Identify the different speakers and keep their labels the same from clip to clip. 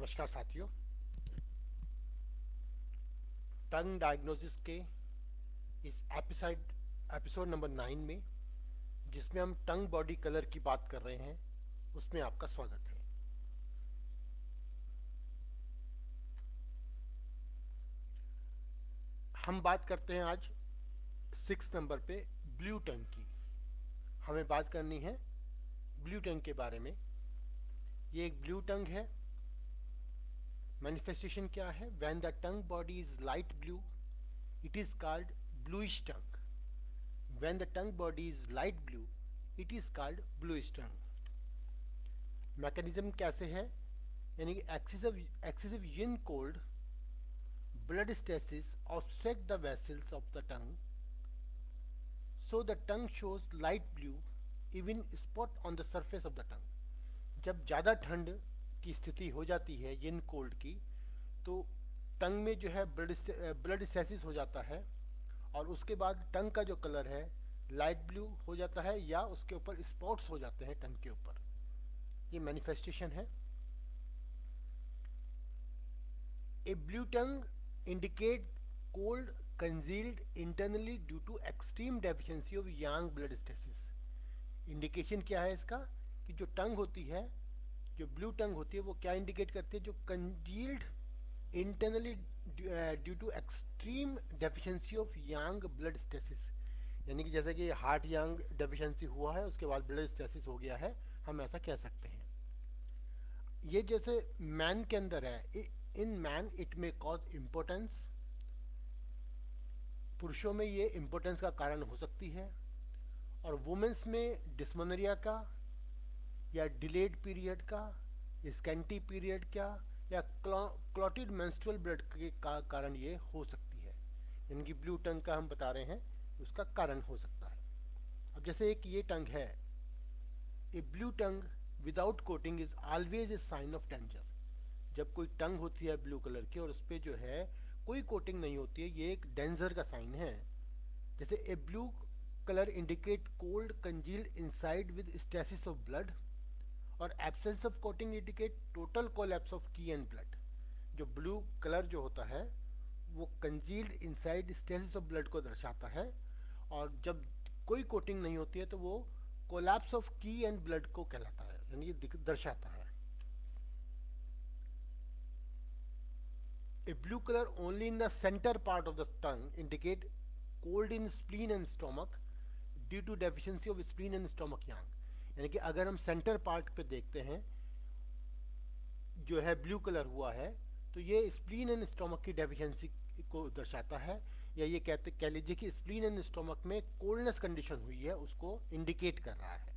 Speaker 1: नमस्कार साथियों। टंग डायग्नोसिस के इस एपिसोड नंबर 9 में, जिसमें हम टंग बॉडी कलर की बात कर रहे हैं, उसमें आपका स्वागत है। हम बात करते हैं आज 6 नंबर पे ब्लू टंग की। हमें बात करनी है ब्लू टंग के बारे में। ये एक ब्लू टंग है। मैनिफेस्टेशन क्या है? When the tongue body is light blue it is called bluish tongue. When the tongue body is light blue, it is called bluish tongue. Mechanism कैसे है? यानी कि excessive yin cold blood stasis obstruct the vessels of the tongue, so the tongue shows light blue even spot on the surface of the tongue. जब ज़्यादा ठंड की स्थिति हो जाती है yin cold की, तो टंग में जो है ब्लड स्टेसिस हो जाता है और उसके बाद टंग का जो कलर है लाइट ब्लू हो जाता है या उसके ऊपर स्पॉट्स हो जाते हैं टंग के ऊपर। ये मैनिफेस्टेशन है। A blue tongue indicate cold concealed internally due to extreme deficiency of yang blood stasis. Indication क्या है इसका? कि जो टंग होती है, जो ब्लू टंग होती है, वो क्या इंडिकेट करती है? जो concealed internally due to extreme deficiency of yang blood stasis, यानी कि जैसे कि हार्ट यांग डेफिशिएंसी हुआ है, उसके बाद ब्लड स्टेसिस हो गया है, हम ऐसा कह सकते हैं। ये जैसे मैन के अंदर है, इन मैन इट में कॉज इम्पोर्टेंस। पुरुषों में ये इम्पोर्टेंस का कारण हो सकती है, और वुमेन्स में डिस्मोनरिया का या डिलेड पीरियड का, स्कैंटी पीरियड का, या क्लॉटेड मेंस्ट्रुअल ब्लड के कारण ये हो सकती है। यानी कि ब्लू टंग का हम बता रहे हैं, उसका कारण हो सकता है। अब जैसे एक ये टंग है, a blue tongue without coating is always a sign of danger. जब कोई टंग होती है ब्लू कलर की और उस पर जो है कोई कोटिंग नहीं होती है, ये एक डेंजर का साइन है। जैसे a blue colour indicate cold concealed inside with stasis of blood, और absence of coating indicate total collapse of qi and blood. जो ब्लू कलर जो होता है वो concealed inside stasis of blood को दर्शाता है, और जब कोई कोटिंग नहीं होती है तो वो collapse of qi and blood को कहलाता है, यानी ये दर्शाता है। A blue colour only in the centre part of the tongue indicate cold in spleen and stomach due to deficiency of spleen and stomach yang. यानी कि अगर हम सेंटर पार्ट पे देखते हैं जो है ब्लू कलर हुआ है, तो ये स्प्लीन एंड स्टोमक की डेफिशिएंसी को दर्शाता है, या ये कह लीजिए कि स्प्लीन एंड स्टोमक में कोल्डनेस कंडीशन हुई है, उसको इंडिकेट कर रहा है।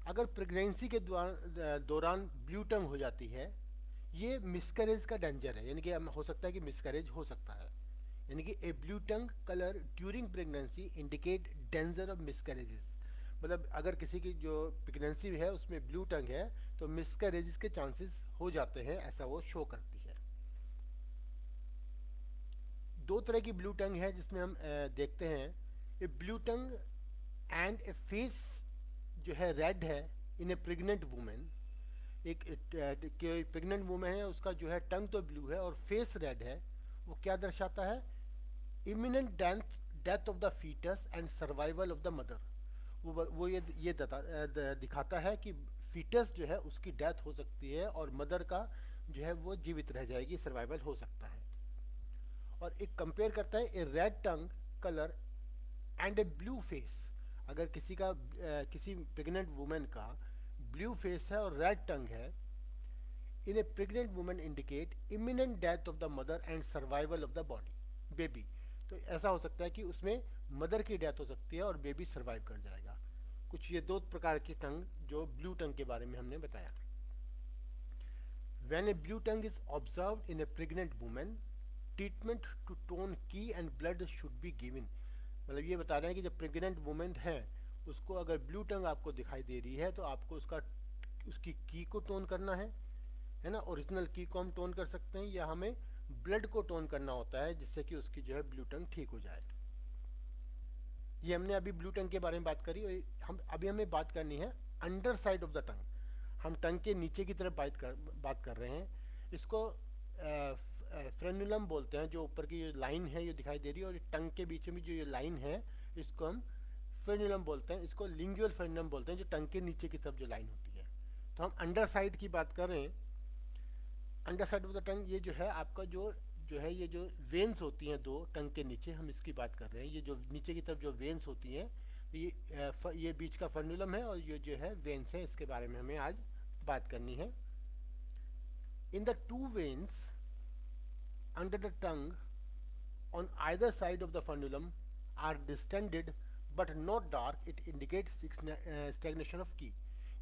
Speaker 1: अगर प्रेगनेंसी के दौरान ब्लू टंग हो जाती है, ये मिसकैरेज का डेंजर है, यानी कि हो सकता है कि मिसकैरेज हो सकता है। यानी कि a blue tongue colour during pregnancy indicate danger of miscarriages. मतलब अगर किसी की जो प्रेगनेंसी है उसमें ब्लू टंग है तो मिसकैरेजेस के चांसेस हो जाते हैं, ऐसा वो शो करती है। दो तरह की ब्लू टंग है जिसमें हम देखते हैं। A blue tongue and a face जो है रेड है इन ए प्रेग्नेंट वुमेन। एक प्रेग्नेंट वुमेन है, उसका जो है टंग तो ब्लू है और फेस रेड है। वो क्या दर्शाता है? Imminent death of the foetus and survival of the mother. वो ये दिखाता है कि फीटस जो है उसकी डेथ हो सकती है और मदर का जो है वो जीवित रह जाएगी, सर्वाइवल हो सकता है। और एक कंपेयर करता है a red tongue colour and a blue face. अगर किसी प्रेग्नेंट वुमेन का ब्लू फेस है और रेड टंग है, in a pregnant women indicate imminent death of the mother and survival of the body baby. तो ऐसा हो सकता है कि उसमें मदर की डेथ हो सकती है और बेबी सर्वाइव कर जाएगा। कुछ ये दो प्रकार की टंग जो ब्लू टंग के बारे में हमने बताया। When a blue tongue is observed in a pregnant women, treatment to tone qi and blood should be given. मतलब ये बता रहे हैं कि जब प्रेग्नेंट वुमेन है, उसको अगर ब्लू टंग आपको दिखाई दे रही है तो आपको उसकी की को टोन करना है ना। ओरिजिनल की को हम टोन कर सकते हैं, या हमें ब्लड को टोन करना होता है जिससे कि उसकी जो है ब्लू टंग ठीक हो जाए। ये हमने अभी ब्लू टंग के बारे में बात करी। हमें बात करनी है अंडर साइड ऑफ द टंग। हम टंग के नीचे की तरफ बात कर रहे हैं। इसको फ्रेनुलम बोलते हैं। जो ऊपर की जो लाइन है ये दिखाई दे रही है, और टंग के बीच में जो ये लाइन है इसको हम फ्रेनुलम बोलते हैं। इसको लिंगुअल फ्रेनुलम बोलते हैं, जो टंग के नीचे की तरफ जो लाइन होती है। तो हम अंडर साइड की बात करें, अंडर साइड ऑफ द टंग, ये जो है आपका जो है ये जो वेन्स होती हैं दो टंग के नीचे, हम इसकी बात कर रहे हैं। ये जो नीचे की तरफ जो वेन्स होती हैं, ये बीच का फर्नुलम है, और ये जो है वेन्स है, इसके बारे में हमें आज बात करनी है। In the two veins under the tongue on either side of the frenulum are distended but not dark, it indicates stagnation of key।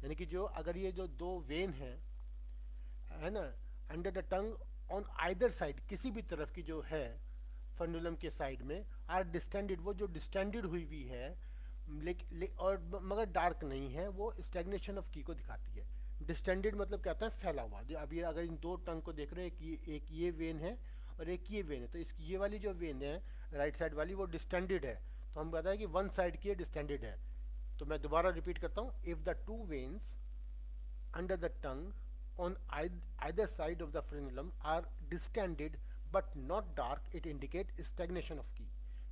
Speaker 1: यानी कि जो अगर ये जो दो वेन है ना, under the tongue on either side, किसी भी तरफ की जो है फर्नुलम के साइड में, आर डिस्टेंडेड, वो जो डिस्टेंडेड हुई हुई है और मगर डार्क नहीं है, वो स्टैग्नेशन ऑफ की को दिखाती है। डिस्टेंडेड मतलब क्या होता है, फैला हुआ। अब ये अगर इन दो टंग को देख रहे हैं, एक ये वेन है और एक ये वेन है, तो इस ये वाली जो वेन है राइट साइड वाली वो डिस्टेंडेड है, तो हम कहते हैं कि वन साइड की डिस्टेंडेड है। तो मैं दोबारा रिपीट करता हूँ, if the two veins under the tongue on either side of the frenulum are distended but not dark, it indicate stagnation of key।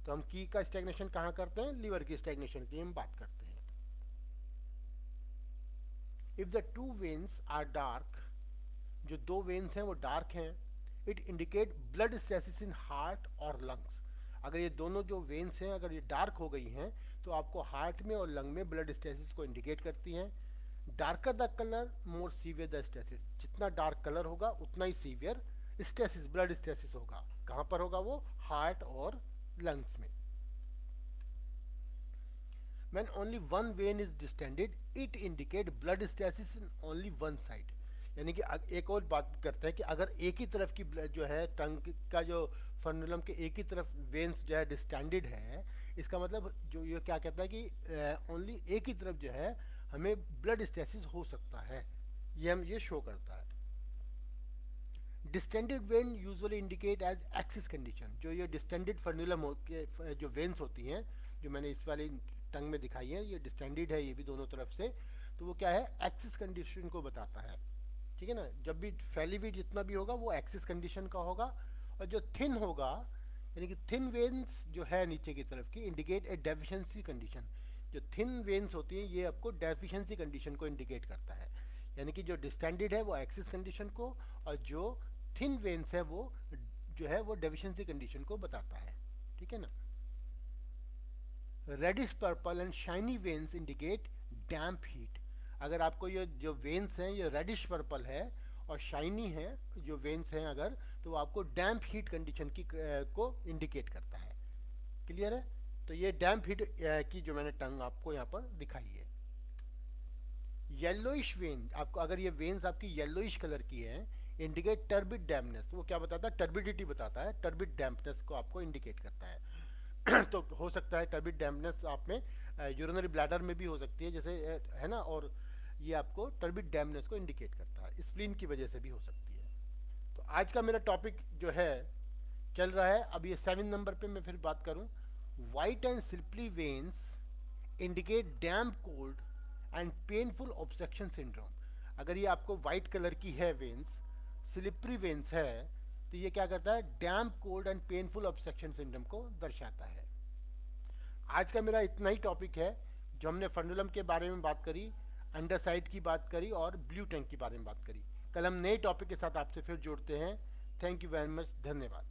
Speaker 1: तो हम की का स्टैग्नेशन कहाँ करते हैं, लीवर की स्टैग्नेशन की हम बात करते हैं। if the two veins are dark, जो दो वेन्स हैं वो डार्क हैं, it indicate blood stasis in heart or lungs। अगर ये दोनों जो वेन्स हैं अगर ये डार्क हो गई हैं तो आपको हार्ट में और लंग में ब्लड स्टेसिस को इंडिकेट करती हैं। Darker the colour more severe the stasis, जितना डार्क कलर होगा उतना ही सीवियर स्टेसिस, ब्लड स्टेसिस होगा। कहां पर होगा वो, हार्ट और लंग्स में। When only one vein is distended, it indicate blood stasis in only one side। यानी कि एक और बात करते हैं कि अगर एक ही तरफ की जो है टंग का जो फर्नुलम के एक ही तरफ वेन्स जो है डिस्टेंडेड है, इसका मतलब जो ये क्या कहता है कि ओनली एक ही तरफ जो है हमें ब्लड स्टेसिस हो सकता है, ये शो करता है। Distended vein usually indicate as excess condition. जो ये डिस्टेंडेड फर्नुलम के जो वेन्स होती हैं, जो मैंने इस वाली टंग में दिखाई है, ये डिस्टेंडेड है ये भी दोनों तरफ से, तो वो क्या है, एक्सिस कंडीशन को बताता है। ठीक है ना, जब भी फैली हुई जितना भी होगा वो एक्सिस कंडीशन का होगा, और जो थिन होगा यानी कि थिन वेन्स जो है नीचे की तरफ की, इंडिकेट ए डेफिशिएंसी कंडीशन। जो थिन वेन्स होती हैं ये आपको डेफिशिएंसी कंडीशन को इंडिकेट करता है। यानी कि जो डिस्टेंडेड है वो एक्सिस कंडीशन को, और जो थिन वेन्स है वो जो है वो डेफिशिएंसी कंडीशन को बताता है। ठीक है ना। Reddish purple and shiny veins indicate damp heat. अगर आपको ये जो वेन्स हैं ये रेडिश पर्पल है और शाइनी है जो वेन्स हैं अगर, तो आपको डैम्प हीट कंडीशन को इंडिकेट करता है। क्लियर है। तो ये डैम्प हीट की जो मैंने टंग आपको यहाँ पर दिखाई है। येलोइश वेन, आपको अगर ये वेन्स आपकी येलोइश कलर की है, इंडिकेट टर्बिड डैम्पनेस। वो क्या बताता है, टर्बिडिटी बताता है, टर्बिड डैम्पनेस को आपको इंडिकेट करता है। तो हो सकता है टर्बिड डैम्पनेस आप में यूरिनरी ब्लैडर में भी हो सकती है, जैसे है ना, और ये आपको टर्बिड डैम्पनेस को इंडिकेट करता है, स्प्लीन की वजह से भी हो सकती है। तो आज का मेरा टॉपिक जो है चल रहा है, अब ये 7 नंबर पे मैं फिर बात करूं। White and slippery veins indicate damp cold and painful obstruction syndrome. अगर ये आपको वाइट कलर की है वेन्स, स्लिपरी वेन्स है, तो ये क्या करता है, damp cold and painful obstruction syndrome को दर्शाता है। आज का मेरा इतना ही टॉपिक है, जो हमने फर्नुलम के बारे में बात करी, अंडर साइड की बात करी और ब्लू टंग के बारे में बात करी। कल हम नए टॉपिक के साथ आपसे फिर जुड़ते हैं। थैंक यू वेरी मच, धन्यवाद।